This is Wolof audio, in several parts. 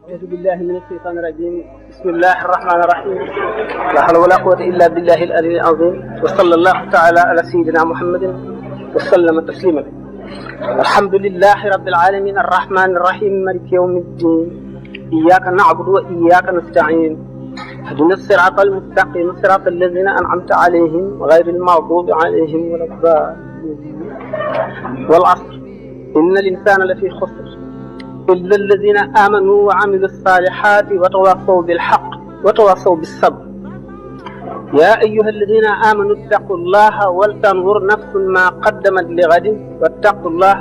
أعوذ بالله من الشيطان الرجيم. بسم الله الرحمن الرحيم. لا حول ولا قوة إلا بالله العلي العظيم. وصلى الله تعالى على سيدنا محمد وسلم تسليما. الحمد لله رب العالمين الرحمن الرحيم مالك يوم الدين. إياك نعبد وإياك نستعين. اهدنا الصراط المستقيم صراط الذين أنعمت عليهم غير المغضوب عليهم ولا الضالين. والعصر إن الإنسان لفي خسر إلا الذين آمنوا وعملوا الصالحات وتواصوا بالحق وتواصوا بالصبر. يا أيها الذين آمنوا اتقوا الله ولتنظر نفس ما قدمت لغد واتقوا الله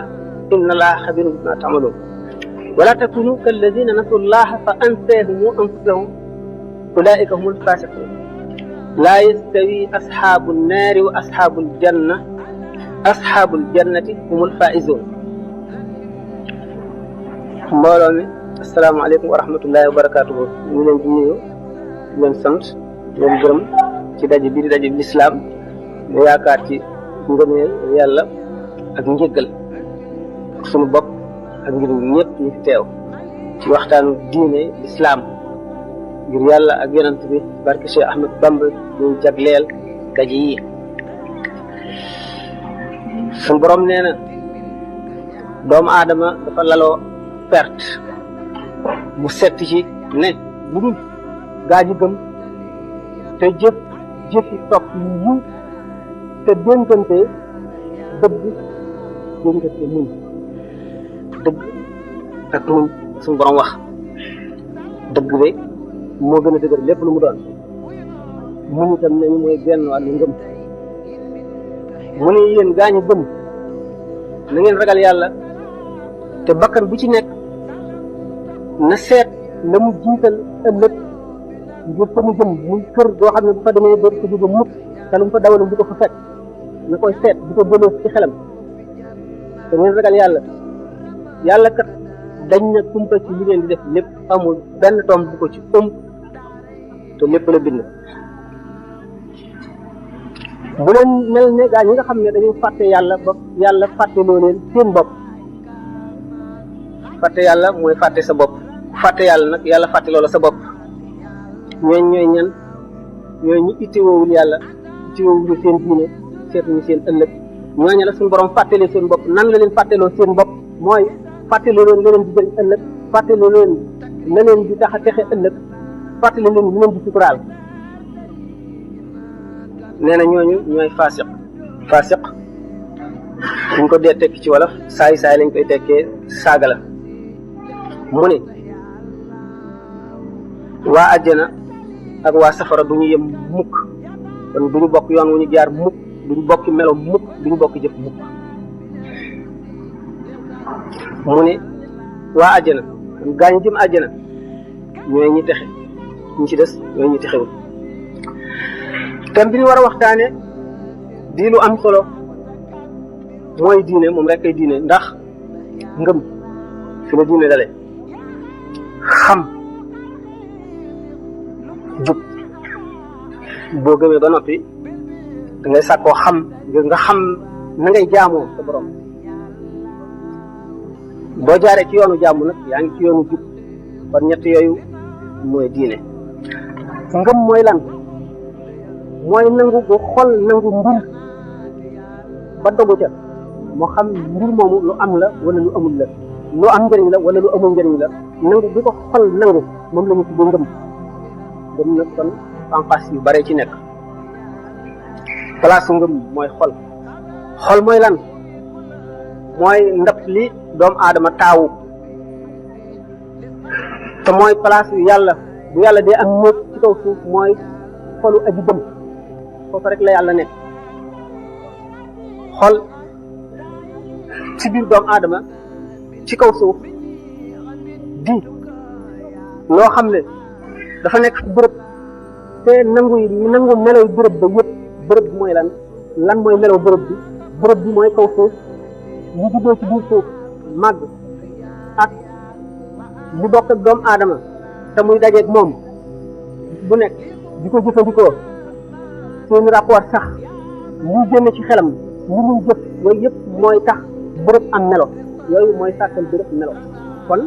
إن الله خبير بما تعملون. ولا تكونوا كالذين نسوا الله فأنساهم أنفسهم أولئك هم الفاسقون. لا يستوي أصحاب النار وأصحاب الجنة. أصحاب الجنة هم الفائزون. mbooloo mi asalaamaaleykum wa rahmatullahi wa barakaatuhu. ñu leen di nuyu di leen sant di leen gërëm ci daje bi di daje bi lislaam ñu yaakaar ci ngëneel yàlla ak njëggal suñu bopp ak ngir ñëpp ñu fi teew ci waxtaanu diine lislaam ngir yàlla ak yonent bi barke Cheikh Ahmed Bamba ñu jagleel daje yi. suñu borom nee na doomu aadama dafa laloo perte mu set ci ne lu dul gaa ji gëm te jëfi topp yi te dénkante dëgg dénkante muñ dëgg ak muñ suñu borom wax dëgg de moo gën a dëgër lépp lu mu doon muñ itam nañu mooy genn wàllu ngëm mu ne yéen gaa ñi gëm na ngeen ragal yàlla te bakkan bu ci nekk na seet la mu jiital ëllëg ngir fa mu jëm muy kër goo xam ne bu fa demee dootu ko jóge mukk te lu mu fa dawalam di ko fa fekk na koy seet di ko bëloo ci xelam te ngeen ragal yàlla yàlla kat dañ na kumpa ci li ngeen di def lépp amul benn tomb bu ko ci te lépp la bind. bu leen mel ne gaa ñi nga xam ne dañuy fàtte yàlla ba yàlla fàtte loo leen seen bopp. fàtte yàlla mooy fàtte sa bopp fàtte yàlla nag yàlla fàtte loola sa bopp ñooy ñan ñooy ñu ittewoowul yàlla ittewoowuñu seen diine seetuñu seen ëllëg ñooñu la suñu borom fàttali seen bopp nan la leen fàtteloo seen bopp mooy fàttaloo leen la leen di jëriñ ëllëg fàttaloo leen la leen di tax a texe ëllëg fàttali leen lu leen di suturaal. nee na ñooñu ñooy faasiq buñ ko dee tekki ci wolof saay lañ koy tekkee saaga la. mu ne waa àjjana ak waa safara du ñu yem mukk kon du ñu bokk yoon wu ñu jaar mukk du ñu bokki melo mukk du ñu bokki jëf mukk. mu ne waa àjjana kon gaañ jëm àjjana ñooy ñi texe ñi ci des ñooy ñi texewul. thème bi ñu war a waxtaane di lu am solo mooy diine moom rek ay diine ndax ngëm fi la diine dale xam jub boo gëmee ba noppi da ngay sàkkoo xam nga xam na ngay jaamoo sa borom boo jaaree ci yoonu jaamu nag yaa ngi ci yoonu jub kon ñett yooyu mooy diine. ngëm mooy lan mooy nangu bu xol nangu mbir ba dogu ca moo xam mbir moomu lu am la wala lu amul la lu am njëriñ la wala lu amul njëriñ la nangu bi ko xol nangu moom la ñu tuddee ngëm nag kon panqas yu bare ci nekk. place ngëm mooy xol mooy lan mooy ndab li doomu aadama taawu te mooy place yu yàlla bu yàlla dee am ñëpp ci kaw suuf mooy xolu aji gëm foofu rek la yàlla nekk. xol ci biir doomu aadama ci kaw suuf di loo xam ne dafa nekk ci bërëb te nangu melow bërëb ba yëpp bërëb bi mooy lan mooy melow bërëb bi mooy kaw suuf li juddoo ci biir suuf màgg ak li bokk ak doomu aadama te muy dajeeg moom bu nekk di ko jëfandikoo seen rapport sax li génn ci xelam li muy jëf yooyu yëpp mooy tax bërëb am melo yooyu mooy sàkkal bërëb melo kon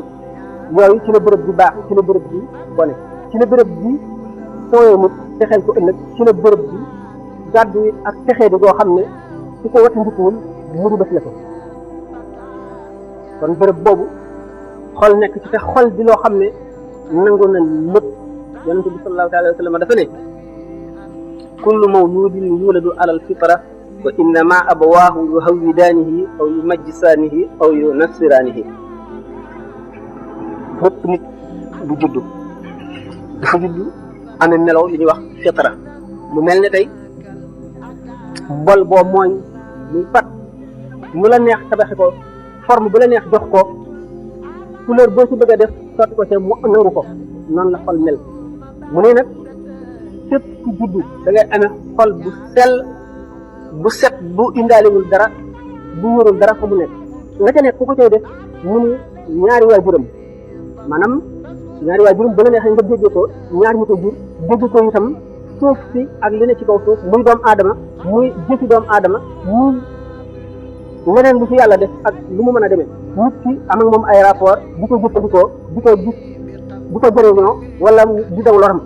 yooyu ci la bërëb bi baax ci la bërëb bi bone ci la bërëb bi fooyee nit texeel ko ëllëg ci la bërëb bi gàddu ak texee di goo xam ne su ko wati ndikuwul mu bës la ko kon bërëb boobu xol nekk ci te xol bi loo xam ne nangu na lépp yonent bi sallallahu alayhi wa sallam dafa ne kullu mawludin yuladu alal fitra wa innama abawaahu yuhawwidaanihi aw yumajjisaanihi aw yunassiraanihi bépp nit bu juddu dafa juddu amee melaw li ñuy wax fitra mu mel ne tey bol boo mooñ muy fat mu la neex tabaxi ko forme bu la neex jox ko couleur boo ci bëgg a def sotti ko ca mu nangu ko noonu la xol mel mu ne nag képp ku juddu da ngay amee xol bu sell bu set bu indaalewul dara bu wërul dara fa mu nekk nga ca nekk ku ko cay def mu ni ñaari waajuram maanaam ñaari waajuram ba la neexee nga déggee ko ñaar ñu ko jur dégg ko itam suuf si ak li ne ci kaw suuf muy doomu aadama muy jëfi doomu aadama muy leneen lu fi yàlla def ak lu mu mën a demee nit ki am ak moom ay rapport di ko jëfandikoo di ko gis di ko jëriñoo wala di daw loram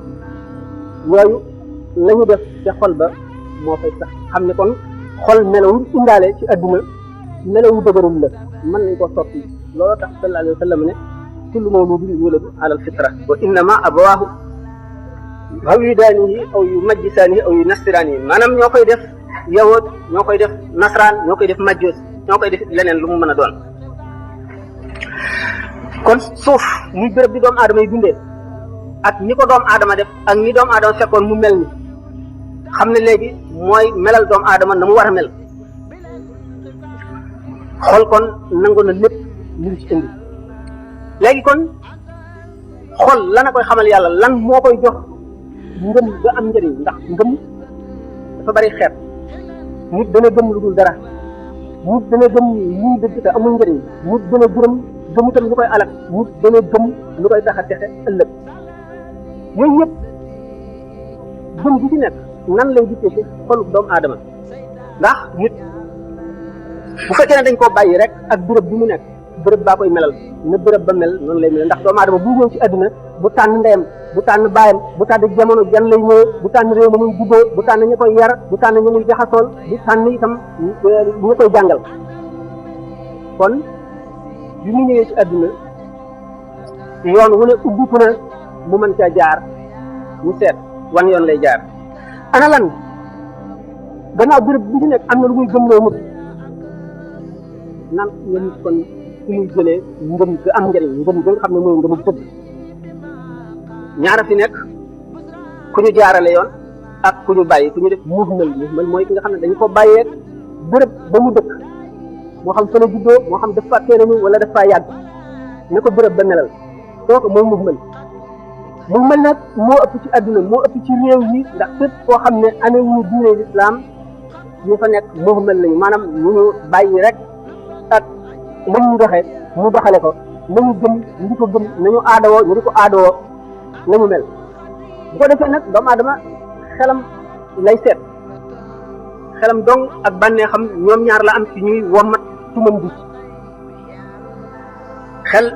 yooyu la ñu def ca xol ba moo fay sax xam ne kon xol melawu indaale ci adduna melawu dëgërul la mën nañ koo soppi looloo tax sallallahu alayhi wa sallam ne kullu mawludin yuladu ala alfitra wa innama abawaahu yuhawwidaanihi aw yumajjisaanihi aw yunassiraanihi maanaam ñoo koy def yawoot ñoo koy def nasraan ñoo koy def majjoos ñoo koy def leneen lu mu mën a doon kon suuf muy béréb bi doomu aadama yi dundee ak ñi ko doomu aadama def ak ñi doomu aadama fekkoon mu mel ni xam ne léegi mooy melal doomu aadama na mu war a mel xol kon nangu na lépp lu ci indi léegi kon xol lan a koy xamal yàlla lan moo koy jox ngëm ga am njëriñ ndax ngëm dafa bari xeet nit dana gëm lu dul dara nit dana gëm lii dëgg te amul njëriñ nit dana gërëm gëmutam lu koy alak nit dana gëm lu koy tax a texe ëllëg yooyu yëpp gëm gi ci nekk nan lay dikkee ci xolu doomu aadama ndax nit bu fekkee ne dañ koo bàyyi rek ak béréb bi mu nekk béréb baa koy melal na béréb ba mel noonu lay mel ndax doomu aadama bu ñëw ci àdduna bu tànn ndeyam bu tànn baayam bu tànn jamono jan lay ñëwee bu tànn réew ma muy juddoo bu tànn ñi koy yar bu tànn ñi muy jaxasool bu tànn itam ñi koy jàngal kon bi mu ñëwee ci àdduna yoon wu ne ubbiku na mu mën caa jaar ñu seet wan yoon lay jaar ana lan gannaaw béréb bi ci nekk am na lu muy gëmloo nit nan la nit kon su muy jëlee ngëm ga am njëriñ ngëm ga nga xam ne mooy ngëmu dëgg ñaara fi nekk ku ñu jaarale yoon ak ku ñu bàyyi ku ñu def mouvement mooy ki nga xam ne dañu ko bàyyee béréb ba mu dëkk moo xam fa la juddoo moo xam dafa teel a ñëw wala dafa yàgg ne ko béréb ba melal kooku mooy mouvement nag moo ëpp ci àdduna moo ëpp ci réew yi ndax fépp koo xam ne amee wuñu diine l'islam ñu fa nekk mouvement lañu maanaam ñu ñu bàyyi rek ak nañ ñu doxee ñu doxale ko nañu gëm ñu di ko gëm nañu aadawoo ñu di ko aadawoo nañu mel bu ko defee nag doomu aadama xelam lay seet xelam dong ak bànnee xam ñoom ñaar la am ci ñuy wommat tumam bi xel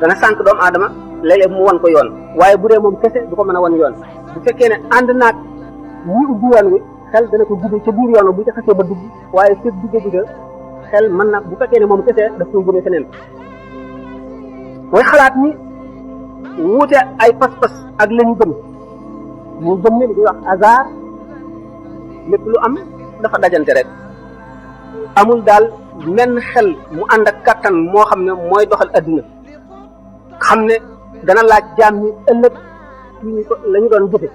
dana sànq doomu aadama léeg-léeg mu wan ko yoon waaye bu dee moom kese du ko mën a wan yoon bu fekkee ne ànd naag ñi ubbi yoon wi xel dana ko gudde ca biir yoon bu ca xasee ba dugg waaye fekk dugg xel mën na bu fekkee ne moom kese daf koy gudde feneen mooy xalaat ni wuute ay pas-pas ak la ñu gëm ne li ñuy wax hasard lépp lu am dafa dajante rek amul daal menn xel mu ànd ak kattan moo xam ne mooy doxal adduna xam ne dana laaj jaam ñi ëllëg ñu ko la ñu doon jëfe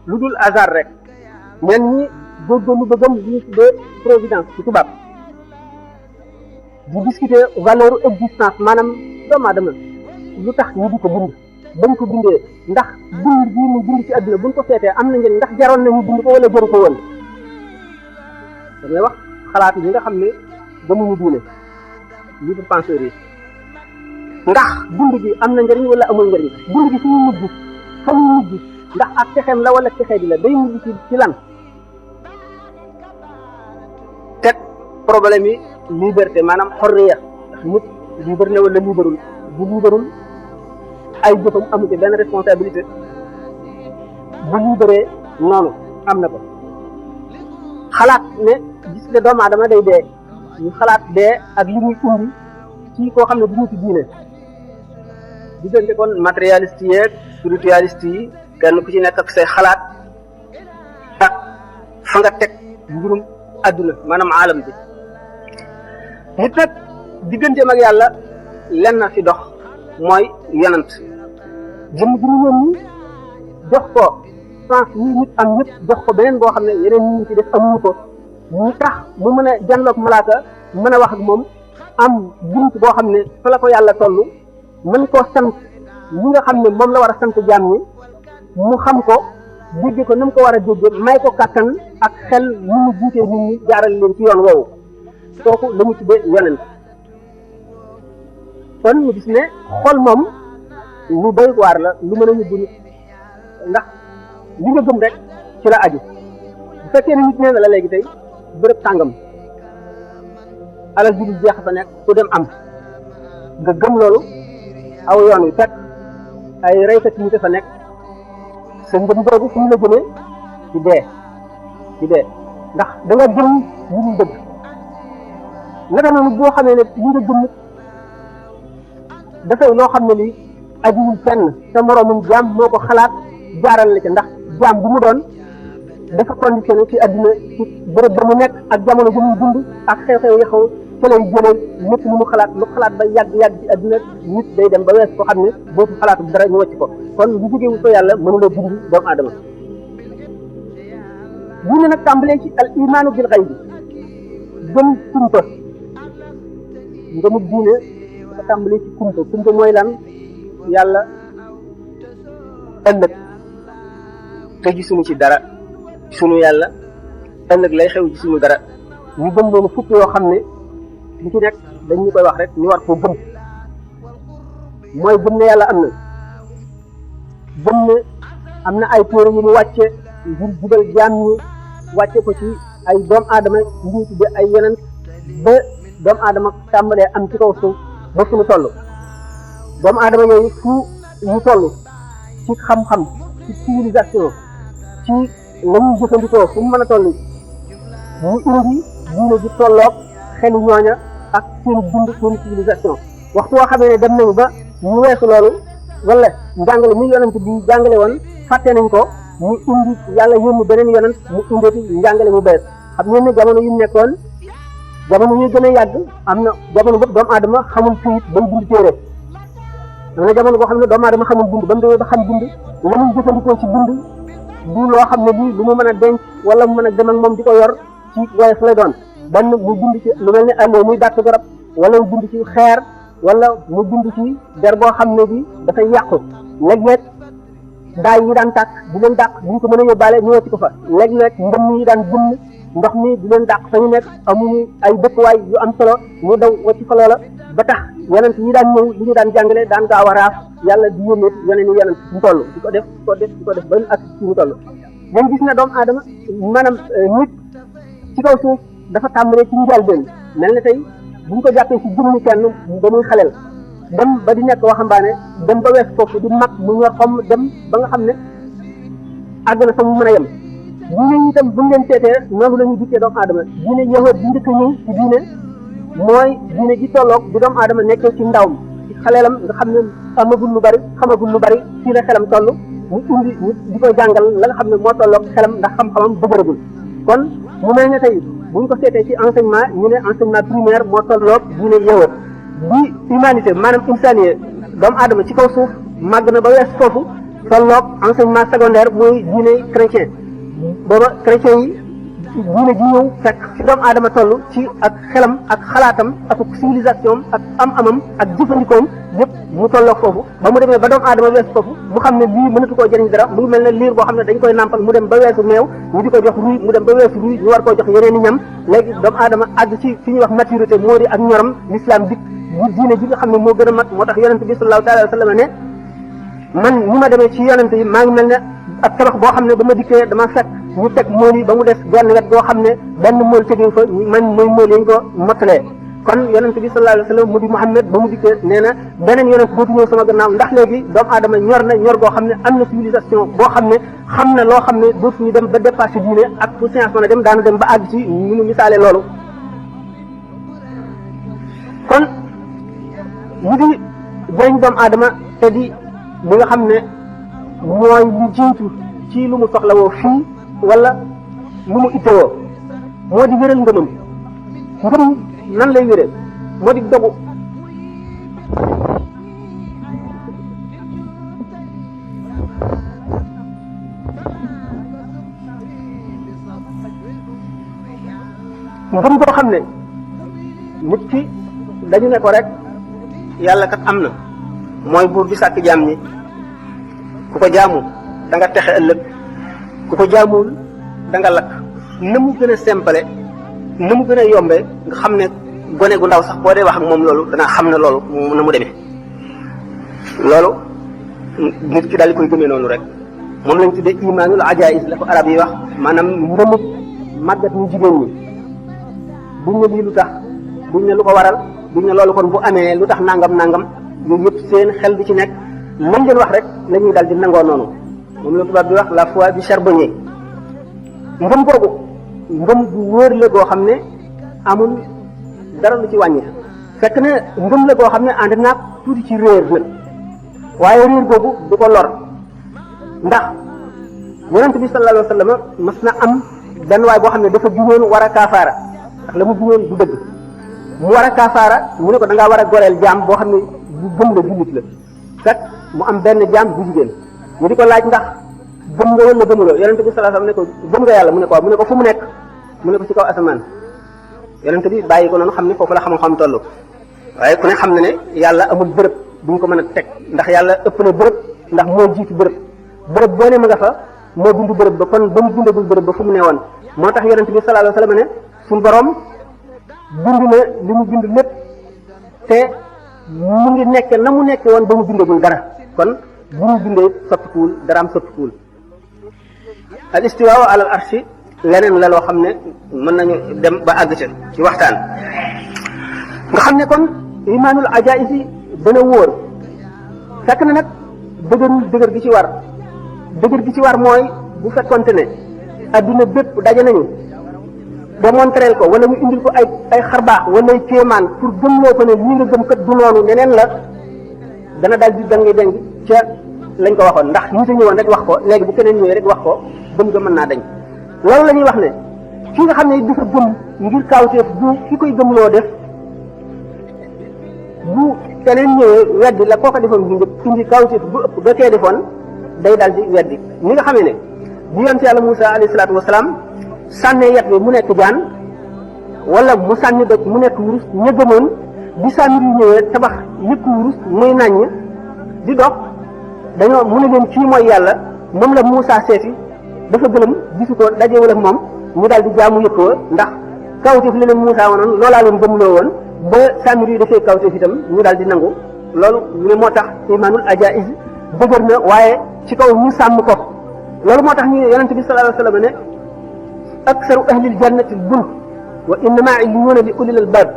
lu dul hasard rek ñenn ñi góorgóorlu ba gëm li ñu tuddee providence ci tubaab bu discuter valeur existence maanaam doomu aadama lu tax ñu di ko bind bañ ko bindee ndax bind bii mu bind ci àdduna buñ ko seetee am na njëriñ ndax jaroon na ñu bind ko wala jaru ko woon damay wax xalaat yi nga xam ne gëmuñu diine libre penseur yi ndax dund gi am na njëriñ wala amul njëriñ dund gi suñu mujj fa ñu mujj ndax ak texeem la wala texee di la day mujj ci lan teg problème yi liberté maanaam xorriya nit libre ne wala liberul bu liibarul ay jëfam amu ci benn responsabilité bu liibaree noonu am na ko xalaat ne gis ne doomu aadama day dee ñu xalaat dee ak li muy indi ci koo xam ne du ñu ci diine diggante kon matérialiste yi ak spiritualiste yi kenn ku ci nekk ak say xalaat ak fa nga teg mbirum adduna maanaam aalam bi nit nag digganteem ak yàlla lenn na fi dox mooy yonent jëm ji ñu yónni jox ko sens yi nit am ñëpp jox ko beneen boo xam ne yeneen ñi ci def amuñu ko ñu tax mu mën a jànloog malaaka mën a wax ak moom am bunt boo xam ne fa la ko yàlla toll mën koo sant li nga xam ne moom la war a sant jaam ñi mu xam ko dégg ko ni mu ko war a dégg may ko kàttan ak xel lu mu jiitee nit ñi jaaral leen ci yoon woowu kooku la mu tuddee yonent kon ñu gis ne xol moom lu doy waar la lu mën a yóbbu nit ndax li nga gëm rek ci la aju bu fekkee ne nit nee na la léegi tey bërëb tàngam alal ji du jeex fa nekk ku dem am nga gëm loolu aw yoon wi fekk ay reykat yi fa nekk sa ngëm boobu fu mu la jëmee ci dee ndax da nga gëm li ñu dëgg naka noonu boo xamee ne li nga gëm dafay loo xam ne lii ajuwul fenn sa moroomum jaam moo ko xalaat jaaral la ca ndax jaam bu mu doon dafa conditionné ci adduna ci bërëb ba mu nekk ak jamono ji muy dund ak xew-xew yi xew ci lay jëlee lépp lu mu xalaat ba yàgg ci adduna nit day dem ba wees ko xam ne bootu xalaatu dara ñu wàcc ko kon lu jógewu ko yàlla mënuloo dindi doomu aadama bu ne nag tàmbalee ci al imaanu bil xayb bi gëm kumpa ngëmu diine dafa tàmbalee ci kumpa mooy lan yàlla ëllëg te gisuñu ci dara sunu yàlla ëllëg lay xew ci suñu dara ñu gëm leen fukk yoo xam ne li ci nekk dañ ñu koy wax rek ñu war koo gëm mooy gëm ne yàlla am na gëm ne am na ay téere yu ñu wàcce ngir jubal jaam ñi wàcce ko ci ay doomu aadama ñu tudde ay yeneen ba doomu aadama tàmbalee am ci kaw suuf ba fu ñu toll doomu aadama yooyu fu ñu toll ci xam-xam ci civilisation ci la ñuy jëfandikoo fu mu mën a toll ñu indi diine ji tolloog xelu ñooña ak seen dund seen civilisation waxtu woo xamee ne dem nañu ba ñu weesu loolu wala njàngale mi yonent bi jàngale woon fàtte nañ ko ñu indi yàlla yónni beneen yonent mu indeeti njàngale mu bees xam ngeen ne jamono yu nekkoon jamono yu gën a yàgg am na jamono boobu doomu aadama xamul këyit ba mu bind téere am na jamono boo xam ne doomu aadama xamul bind ba mu demee ba xam bind la muy jëfandikoo ci bind du loo xam ne lii lu mu mën a denc wala mu mën a dem ak moom di ko yor ci woyof lay doon benn mu bind ci lu mel ni àndoo muy dàtt garab wala mu bind ci xeer wala mu bind ci der boo xam ne bi dafay yàqu léeg-léeg daay yi daan tàkk di leen dàq bu ñu ko mën a yóbbaale ñëwee ci ko fa léeg-léeg ndëm yi daan bënn ndox mi di leen dàq fa ñu nekk amuñu ay dëkkuwaay yu am solo ñu daw wacc fa loola ba tax yonent yi daan ñëw li ñu daan jàngale daan gaaw a raaf yàlla di yónnee yeneen i yonent ñu toll di ko def ba ak ci ñu toll ngeen gis ne doomu aadama maanaam nit ci kaw suuf dafa tàmbalee ci njëlbéen mel na tey bu ñu ko jàppee ci jëmmi kenn ba muy xaleel dem ba di nekk waxambaane dem ba wees foofu di mag mu ñor xom dem ba nga xam ne àgg na fa mu mën a yem diine itam bu ñu leen seetee noonu la ñuy dikkee doomu aadama diine yahud bi njëkk ñëw ci diine mooy diine ji tolloog bi doomu aadama nekkee ci ndawam ci xaleelam nga xam ne amagul lu bari xamagul lu bari fii la xelam toll mu indi nit di ko jàngal la nga xam ne moo tolloog xelam ndax xam-xamam dëgëragul kon mu mel ne tey bu ñu ko seetee ci enseignement ñu ne enseignement primaire moo tolloog diine yahud bi humanité maanaam insaniye doomu aadama ci kaw suuf màgg na ba wees foofu tolloog enseignement secondaire muy diine chrétien booba chrétien yi diine ji ñëw fekk ci doomu aadama toll ci ak xelam ak xalaatam ak civilisation ak am-amam ak jëfandikoom yëpp mu tolloog foofu ba mu demee ba doomu aadama wees foofu mu xam ne lii mënatu koo jëriñ dara mu ngi mel ne liir boo xam ne dañ koy nàmpal mu dem ba weesu meew ñu di ko jox ruy mu dem ba weesu ruy ñu war koo jox yeneen i ñam léegi doomu aadama àgg ci fi ñuy wax maturité moo di ak ñoram l'islam dik bu diine ji nga xam ne moo gën a mat moo tax yonente bi sallallahu alayhi wa sallam ne man ni ma demee ci yonente yi maa ngi mel ne ak tabax boo xam ne ba ma dikkee dama fekk ñu teg mool yi ba mu des genn wet boo xam ne benn mool tegewu fa man mooy mool yi ñu ko mottalee kon yonent bi sallallahu alayhi wa sallam mu di Muhammad ba mu dikkee nee na beneen yonent dootu ñëw sama gannaaw ndax léegi doomu aadama ñor na ñor goo xam ne am na civilisation boo xam ne xam na loo xam ne dootuñu dem ba dépassé diine ak fu science mën a dem daana dem ba àgg ci ñu nu misaale loolu kon mu di jëriñ doomu aadama te di li nga xam ne mooy lu jiitu ci lu mu soxlawoo fii wala lu mu ittewoo moo di wéral ngëmam ngëm nan lay wéree moo di dogu ngëm boo xam ne nit ki dañu ne ko rek yàlla kat am na mooy buur bi sàkk jaam ñi ku ko jaamu da nga texe ëllëg ku ko jaamuwul da nga lakk na mu gën a simple na mu gën a yombe nga xam ne gone gu ndaw sax boo dee wax ak moom loolu dana xam ne loolu na mu demee loolu nit ki daal di koy gëmee noonu rek moom lañ tuddee imaanul ajaïs la ko arab yi wax maanaam ngëmu màggat ñu jigéen ñi buñ ne lii lu tax buñ ne lu ko waral buñ ne loolu kon bu amee lu tax nangam nangam yooyu yëpp seen xel di ci nekk lañ leen wax rek la ñuy daal di nangoo noonu moom la tubaab di wax la foi du charbonnier ngëm boobu ngëm bu wóor la goo xam ne amul dara lu ci wàññi fekk ne ngëm la goo xam ne ànd naag tuuti ci réer nag waaye réer googu du ko lor ndax yonent bi sallallahu alayhi wa sallam mas na am benn waay boo xam ne dafa juñoon war a kaafaara ndax la mu juñoon du dëgg mu war a kaafaara mu ne ko da ngaa war a goreel jaam boo xam ne bu gëm la jullit la fekk mu am benn jaam bu jigéen ñu di ko laaj ndax gëm nga wala gëmuloo yonent bi sallallahu alayhi wa sallam ne ko gëm nga yàlla mu ne ko mu ne ko fu mu nekk mu ne ko ci kaw asamaan yonent bi bàyyi ko noonu xam ne foofu la xam-xam toll waaye ku ne xam na ne yàlla amul bërëb bu ñu ko mën a teg ndax yàlla ëpp na bërëb ndax moo jiitu bërëb boo ne ma nga fa moo bindu bërëb ba kon ba mu bindagul bërëb ba fu mu ne woon moo tax yonent bi sallallahu alayhi wa sallam ne suñu borom bind na li mu bind lépp te mu ngi nekk na mu nekk woon ba mu bindagul dara kon bu mu bindee soppikuwul dara am soppikuwul al istiwaa ala al arshi leneen la loo xam ne mën nañu dem ba àgg ca ci waxtaan nga xam ne kon imaanul ajaïs yi dana wóor fekk na nag dëgër gi ci war dëgër gi ci war mooy bu fekkonte ne adduna bépp daje nañu démontreel ko wala ñu indil ko ay xarbaax wala ay kéemaan pour gëmloo ko ne lii nga gëm kat du noonu neneen la dana daal di dangi deng ca lañ ko waxoon ndax ñi ta ñëwoon rek wax ko léegi bu keneen ñëwee rek wax ko gëm nga mën naa dañ loolu la ñuy wax ne ki nga xam ne dafa gëm ngir kaawteef bu ki koy gëmloo def bu keneen ñëwee weddi la kooka defoon bu njëkk indi kaawteef bu ëpp ba kee defoon day daal di weddi ñi nga xamee ne bu yonent yàlla Muusaa alayhi salaatu wasalaam sànnee yet bi mu nekk jaan wala mu sànni doj mu nekk wurus ña gëmoon bi sànni yu ñëwee tabax yëpp wurus muy naññ di dox dañoo mu ne leen kii mooy yàlla moom la Muusaa seeti dafa gëlëm gisu ko dajewul ak moom ñu daal di jaamu yëpp wa ndax kawteef li leen Muusaa wanoon loolaa leen gëmloo woon ba sànni yu defee kawteef itam ñu daal di nangu loolu ñu ne moo tax imaanul ajaïs dëgër na waaye ci kaw ñu sàmm ko loolu moo tax ñu ne yonent bi sallallahu alayhi wa sallam ne aksaru ahlil jannati bunt wa innama illiyuuna li ulil albab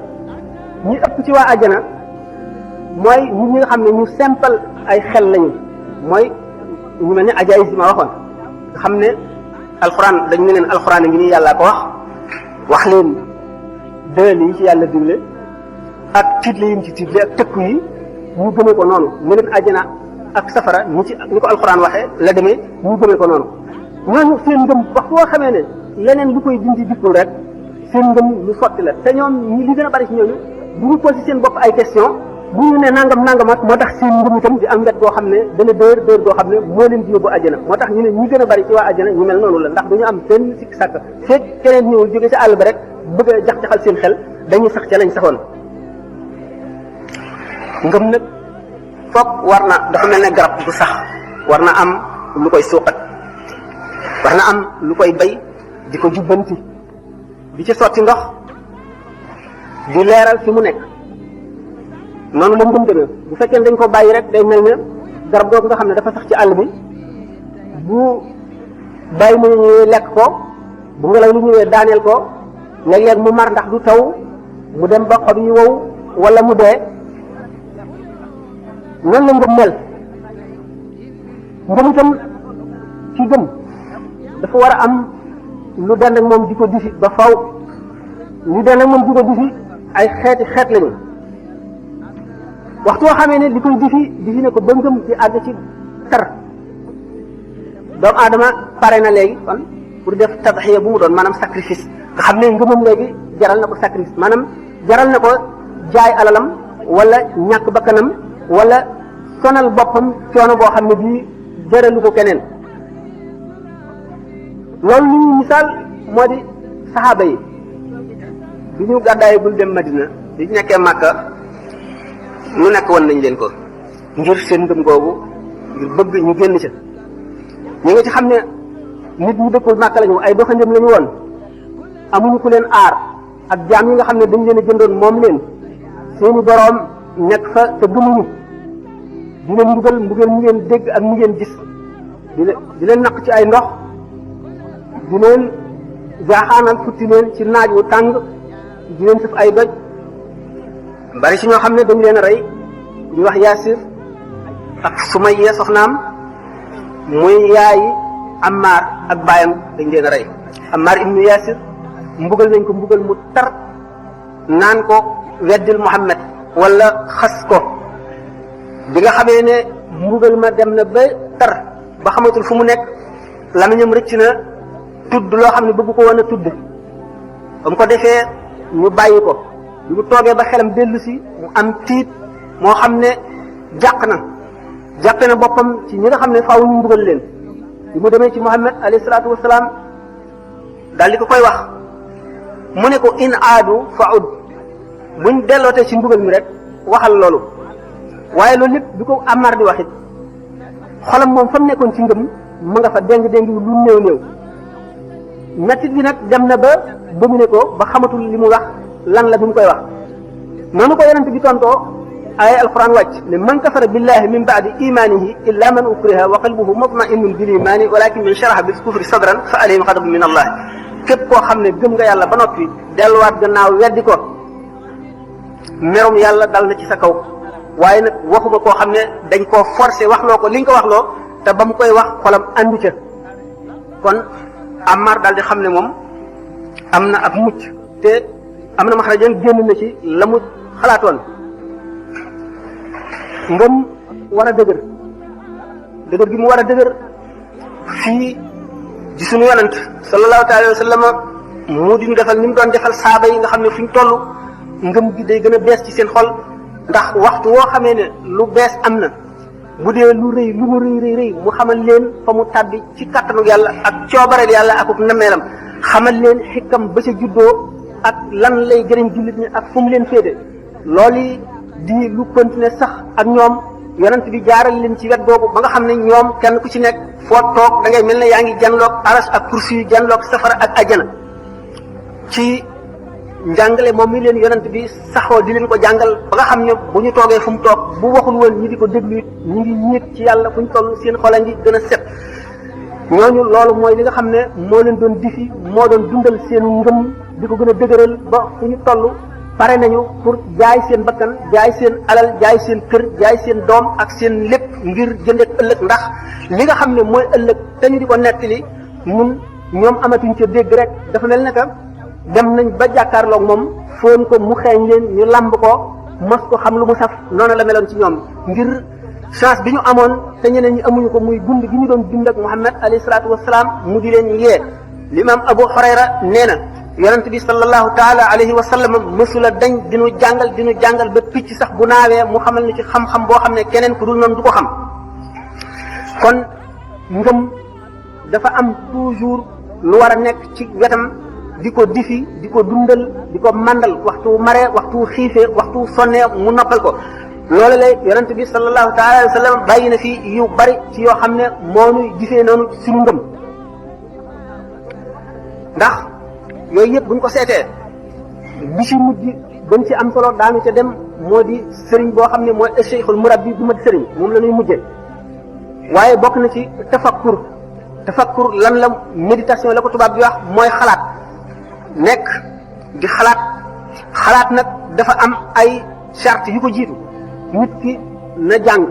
ñi ëpp ci waa àjjana mooy nit ñi nga xam ne ñu simple ay xel lañu mooy ñu mel ne ajaïs yi ma waxoon nga xam ne alxuraan dañu ne leen alxuraan a ngi nii yàllaa ko wax leen dël yi ci yàlla digle ak tiitle yi ci tiitle ak tëkku yi ñu gëmee ko noonu ne leen àjjana ak safara ni ko alxuraan waxee la demee ñu gëmee ko noonu ñooñu seen ngëm wax boo xamee ne leneen lu koy dindi dikkul rek seen ngëm lu sotti la te ñoom ñi li gën a bari ci ñooñu bu ñu posé seen bopp ay question bu ñu ne nangam nangamat moo tax seen ngëm itam di am wet goo xam ne dana dër goo xam ne moo leen di yóbbu àjjana moo tax ñu ne ñi gën a bari ci waa àjjana ñu mel noonu la ndax du ñu am benn sikk sàkk feeg keneen ñëwul jóge ci àll ba rek bëgg a jax-jaxal seen xel dañuy sax ca lañ saxoon ngëm nag foog war na dafa mel ne garab bu sax war na am lu koy suuqat war na am lu koy bay di ko jubbanti di ci sotti ndox di leeral fi mu nekk noonu la ngëm demee bu fekkee dañ ko bàyyi rek day mel ne garab googu nga xam ne dafa sax ci àll bi bu bàyyi mu ñëwee lekk ko bu ngelaw lu ñëwee daaneel ko léeg-léeg mu mar ndax du taw mu dem ba xob yi wow wala mu dee noonu la ngëm mel. ngëm itam ci gëm dafa war a am lu dend ak moom di ko difi ba faw lu dend ak moom di ko difi ay xeeti xeet lañu waxtu woo xamee ne li koy difi ne ko ba ngëm di àgg ci tar doomu aadama pare na léegi kon pour def tadxiya bu mu doon maanaam sacrifice nga xam ne ngëmam léegi jaral na ko sacrifice maanaam jaral na ko jaay alalam wala ñàkk bakkanam wala sonal boppam coono boo xam ne bii jaralu ko keneen loolu li ñuy misaal moo di saxaaba yi bi ñu gàddaay bul dem Madina bi ñu nekkee Màkka lu nekk woon nañ leen ko ngir seen ngëm googu ngir bëgg ñu génn ca ñu nga ci xam ne nit ñu dëkkul Màkka lañu ay doxandéem lañu woon amuñu ku leen aar ak jaam yi nga xam ne dañ leen a jëndoon moom leen seeni boroom nekk fa te gëmuñu di leen mbugal mbugal mu ngeen dégg ak mu ngeen gis di leen naq ci ay ndox di leen jaaxaanal futti leen ci naaj wu tàng di leen sëf ay doj bari ci ñoo xam ne dañ leen a rey ñu wax Yaasir ak Sumayya soxnaam muy yaayi Ammaar ak baayam dañ leen a rey Ammaar ibnu Yaasir mbugal nañ ko mbugal mu tar naan ko weddil Muhammad wala xas ko bi nga xamee ne mbugal ma dem na ba tar ba xamatul fu mu nekk lamiñam rëcc na tudd loo xam ne bëgg ko woon a tudd ba mu ko defee ñu bàyyi ko bi mu toogee ba xelam dellu si mu am tiit moo xam ne jàppe na boppam ci ñi nga xam ne faaw ñu mbugal leen bi mu demee ci Muhammad alayhi salaatu wasalaam daal di ko koy wax mu ne ko in aadu fa ud buñ dellootee ci mbugal mi rek waxal loolu waaye loolu lépp bi ko Ammar di wax it xolam moom fa mu nekkoon ci ngëm mu nga fa déng lu néew mettit bi nag dem na ba mu ne ko ba xamatul li mu wax lan la bi mu koy wax noonu ko yonent bi tontoo ay alquran wàcc ne man kafara billahi min baadi imanihi illa man ukriha wa qalbuhu mutma'innun bil imani walakin man sharaha bil kufri sadran fa alayhim ghadabun min allah képp koo xam ne gëm nga yàlla ba noppi delluwaat gannaaw weddi ko merum yàlla dal na ci sa kaw waaye nag waxuma koo xam ne dañ koo forcé waxloo ko li nga ko waxloo te ba mu koy wax xolam andu ca kon Ammar daal di xam ne moom am na ab mucc te am na maxrajan génn na ci la mu xalaatoon ngëm war a dëgër gi mu war a dëgër fii di suñu yonent sallallahu alayhi wa sallam mu di ñu defal ni mu doon defal saaba yi nga xam ne fu ñu toll ngëm gi day gën a bees ci seen xol ndax waxtu woo xamee ne lu bees am na bu dee lu rëy lu mu rëy mu xamal leen fa mu tàbbi ci kattanu yàlla ak coobareel yàlla akuk nameelam xamal leen xikkam ba ca juddoo ak lan lay jëriñ jullit ñi ak fu mu leen féete loolu di lu continuer sax ak ñoom yonent bi jaaral leen ci wet boobu ba nga xam ne ñoom kenn ku ci nekk foo toog da ngay mel ne yaa ngi janloog aras ak kursi yu janloog safara ak ajjana ci njàngale moom mi leen yonent bi saxoo di leen ko jàngal ba nga xam ne bu ñu toogee fu mu toog bu waxul woon ñi di ko déglu ñu ngi yéeg ci yàlla fu ñu toll seen xol a ngi gën a set ñooñu loolu mooy li nga xam ne moo leen doon difi moo doon dundal seen ngëm di ko gën a dëgëral ba fu ñu toll pare nañu pour jaay seen bakkan jaay seen alal jaay seen kër jaay seen doom ak seen lépp ngir jëndeek ëllëg ndax li nga xam ne mooy ëllëg te ñu di ko nettali ñoom amatuñ ca dégg rek dafa mel ne que dem nañ ba jàkkaarloog moom foon ko mu xeeñ leen ñu lamb ko mos ko xam lu mu saf noonu la meloon ci ñoom ngir chance bi ñu amoon te ñeneen ñi amuñu ko muy dund gi ñu doon dund ak Muhammad alayhi salaatu wasalaam mu di leen yee l'imam Abu Hurayra nee na yonent bi sallallahu taala alayhi wa sallam mësula dañ dinu jàngal ba picc sax bu naawee mu xamal ni ci xam-xam boo xam ne keneen ku dul noonu du ko xam kon ngëm dafa am toujours lu war a nekk ci wetam di ko difi di ko dundal di ko màndal waxtu maree waxtu xiifee waxtu sonnee mu noppal ko loolu lay yonent bi sallallahu taala alayhi wa sallam bàyyi na fi yu bari ci yoo xam ne moo nuy gisee noonu suñu ngëm ndax yooyu yëpp buñ ko seetee bi ci mujj gën ci am solo daanu ca dem moo di sëriñ boo xam ne mooy cheikhul murabbi bu mat sëriñ moom la ñuy mujje waaye bokk na ci tafakkur lan la méditation la ko tubaab bi wax mooy xalaat nekk di xalaat xalaat nag dafa am ay charte yu ko jiitu nit ki na jàng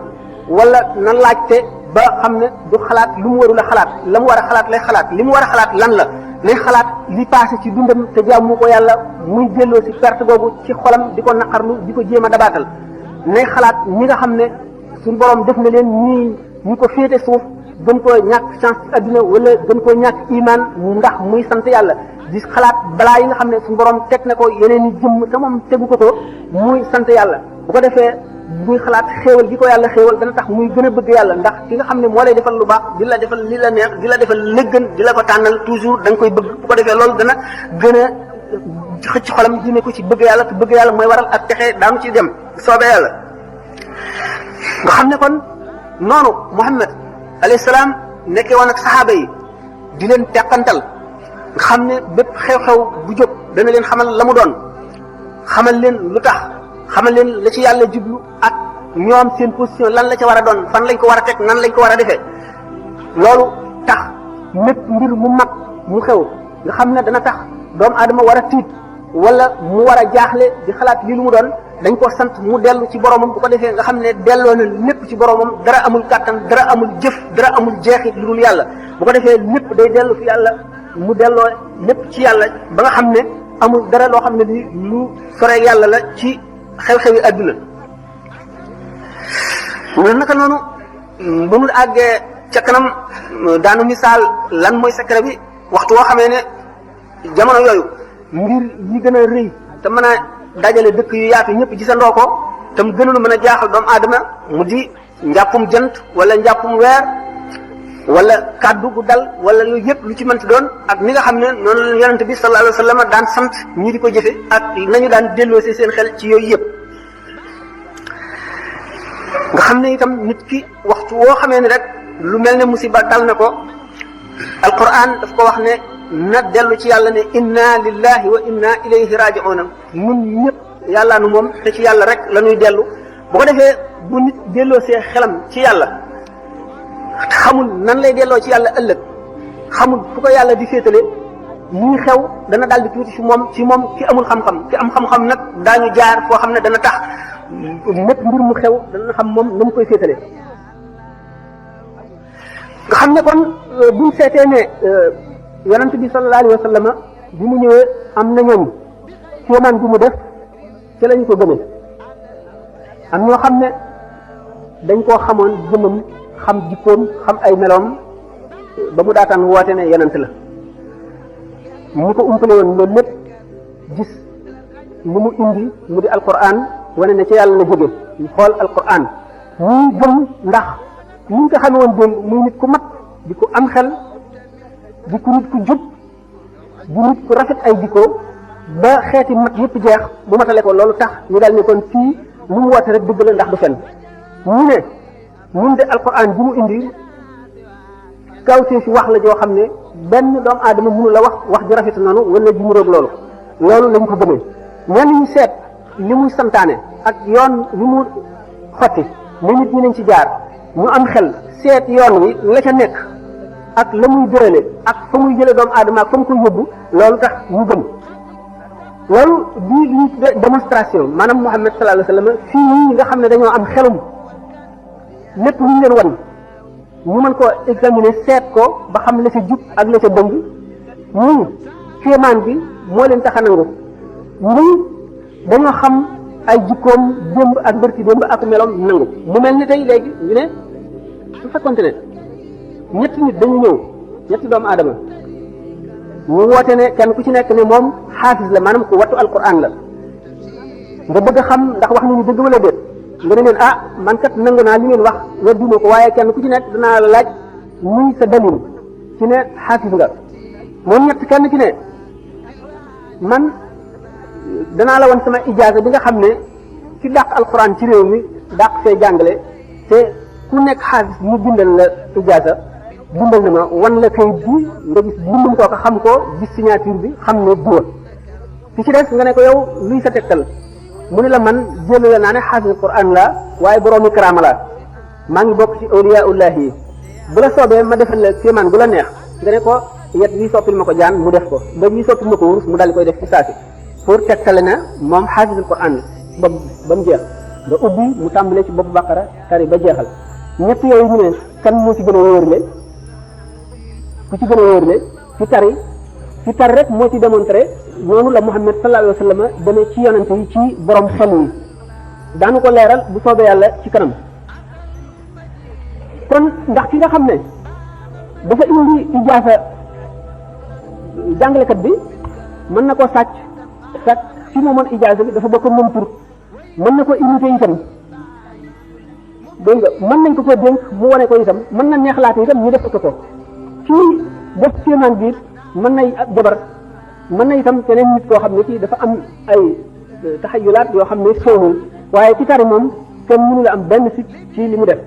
wala na laajte ba xam ne du xalaat lu mu warul a xalaat la mu war a xalaat lay xalaat li mu war a xalaat lan la nay xalaat li passé ci dundam te jaamu ko yàlla muy delloo si perte googu ci xolam di ko naqarlu di ko jéem a dabaatal nay xalaat ñi nga xam ne suñu borom def na leen ñi ko féete suuf gën koo ñàkk chance ci adduna wala gën koo ñàkk iman ndax muy sant yàlla di xalaat balaa yi nga xam ne suñu borom teg na ko yeneen i jëmm te moom tegu ko muy sant yàlla bu ko defee muy xalaat xéewal gi ko yàlla xéewal dana tax muy gën a bëgg yàlla ndax ki nga xam ne moo lay defal lu baax di la defal li la neex di la defal lëggën di la ko tànnal toujours da nga koy bëgg bu ko defee loolu dana gën a xëcc xolam jëmee ko ci bëgg yàlla te bëgg yàlla mooy waral ak texe daanu ci dem soobee yàlla nga xam ne kon noonu Muhammad alayhi salaam nekkee woon ak saxaaba yi di leen teqantal nga xam ne bépp xew-xew bu jóg dana leen xamal la mu doon xamal leen lu tax xamal leen la ci yàlla jublu ak ñoom seen position lan la ca war a doon fan lañ ko war a teg nan lañ ko war a defee loolu tax mépp mbir mu mag mu xew nga xam ne dana tax doomu aadama war a tiit wala mu war a jaaxle di xalaat lii lu mu doon dañ ko sant mu dellu ci boromam bu ko defee nga xam ne delloo na lépp ci boromam dara amul kàttan dara amul jëf dara amul jeexit lu dul yàlla bu ko defee lépp day dellu fi yàlla mu delloo lépp ci yàlla ba nga xam ne amul dara loo xam ne li lu sore yàlla la ci xew-xewi àdduna mu naka noonu bu mu àggee ca kanam daanu misaal lan mooy secret bi waxtu woo xamee ne jamono yooyu mbir yi gën a rëy te mën a dajale dëkk yu yaatu ñëpp gisandoo ko te mu gënoon mën a jaaxal doomu aadama mu di njàppum jant wala njàppum weer wala kàddu gu dal wala yooyu yëpp lu ci mënti doon ak ni nga xam ne noonu la yonent bi sallallahu alayhi wa sallam daan sant ñi di ko jëfe ak nañu daan delloo si seen xel ci yooyu yëpp nga xam ne itam nit ki waxtu woo xamee ne rek lu mel ne musiba dal na ko alquran daf ko wax ne na dellu ci yàlla ne inna lillahi wa inna ilayhi raji'un ñun ñëpp yàlla nu moom te ci yàlla rek la ñuy dellu bu ko defee bu nit delloo see xelam ci yàlla xamul nan lay delloo ci yàlla ëllëg xamul fu ko yàlla di féetale ñii xew dana daal di tuuti ci moom ki amul xam-xam ki am xam-xam nag daañu jaar foo xam ne dana tax mépp mbir mu xew dana xam moom na mu koy féetale nga xam ne kon buñ seetee ne yonent bi sallallahu alayhi wa sallam bi mu ñëwee am na ñooñ kéemaan bi mu def ci lañu ko gëmee am ñoo xam ne dañ koo xamoon jëmmam xam jikkoom xam ay meloom ba mu daataan woote ne yonent la mu ko umpale woon loolu lépp gis li mu indi mu di alquran wane ne ci yàlla la jóge ñu xool alquran ñuy gëm ndax ni ñu ko xamee woon démb muy nit ku mat di ko am xel di ko nit ku jub di nit ku rafet ay jikko ba xeeti mat yëpp jeex bu matale ko loolu tax ñu daal ne kon fii lu mu woote rek dëgg la ndax du fen ñu ne ñun de alquran bi mu indi kawtee fi wax la joo xam ne benn doomu aadama mënu la wax ju rafet noonu wala ji mu roog loolu lañ ko gëmee ñenn ñu seet li muy santaane ak yoon li mu xotti ne nit ñi nañ ci jaar ñu am xel seet yoon wi la ca nekk ak la muy dërale ak fa muy jële doomu aadama ak fa mu koy yóbbu loolu tax ñu gëm loolu bii li démonstration maanaam Muhammad sallallahu alayhi wa sallam fii ñi nga xam ne dañoo am xelum lépp lu ñu leen wan ñu mën koo examiner seet ko ba xam la ca jub ak la ca dëng ñii kéemaan bi moo leen tax a nangu ñii dañoo xam ay jikkoom démb ak mbërki démb ak meloom nangu mu mel ni tey léegi ñu ne su fekkonte ne ñetti nit dañu ñëw ñetti doomu aadama ñu woote ne kenn ku ci nekk ne moom xaafis la maanaam ku wattu alquran la nga bëgg a xam ndax wax nañu dëgg wala déet nga ne leen ah man kat nangu naa li ngeen wax wedduma ko waaye kenn ku ci nekk danaa la laaj muy sa dalil ci ne xaafis nga moom ñett kenn ci ne man danaa la woon sama ijaaza bi nga xam ne ci dàq alquran ci réew mi dàq fee jàngale te ku nekk xaafis mu bindal la ijaaza bindal na ma wan la kayit bi nga gis bindum kooka xam ko gis signature bi xam ne góor ci ci des nga ne ko yow luy sa tegtal mu ne la man jël la naa ne xaafis alquran la waaye boroomi karaama la maa ngi bokk ci awliyaullahi yi bu la soobee ma defal la kéemaan bu la neex nga ne ko yet bii soppil ma ko jaan mu def ko ba bii soppil ma ko wurus mu daal di koy def ci saasi pour tegtale na moom xaafisul Qur'an ba mu jeex nga ubbi mu tàmbalee ci bopp Baqara tari ba jeexal ñett yooyu ñu ne kan moo ci gën a wóorle ku ci gën a wóorle ci tari rek moo ci démontré noonu la Muhammad sallallahu alayhi wa sallam demee ci yonante yi ci borom xel yi daanu ko leeral bu soobee yàlla ci kanam kon ndax ki nga xam ne dafa indi ijaasa jàngalekat bi mën na koo sàcc ci moomoon ijaasa bi dafa bokk moom tur mën na ko imité itam dégg nga mën nañ ko dénk mu wane ko itam mën na neexalaate itam ñu def ko kii def kéemaan biir mën nay jabar mën na itam keneen nit koo xam ne kii dafa am ay taxayulaat yoo xam ne soowul waaye ci tari moom kenn mënu la am benn sikk ci li mu def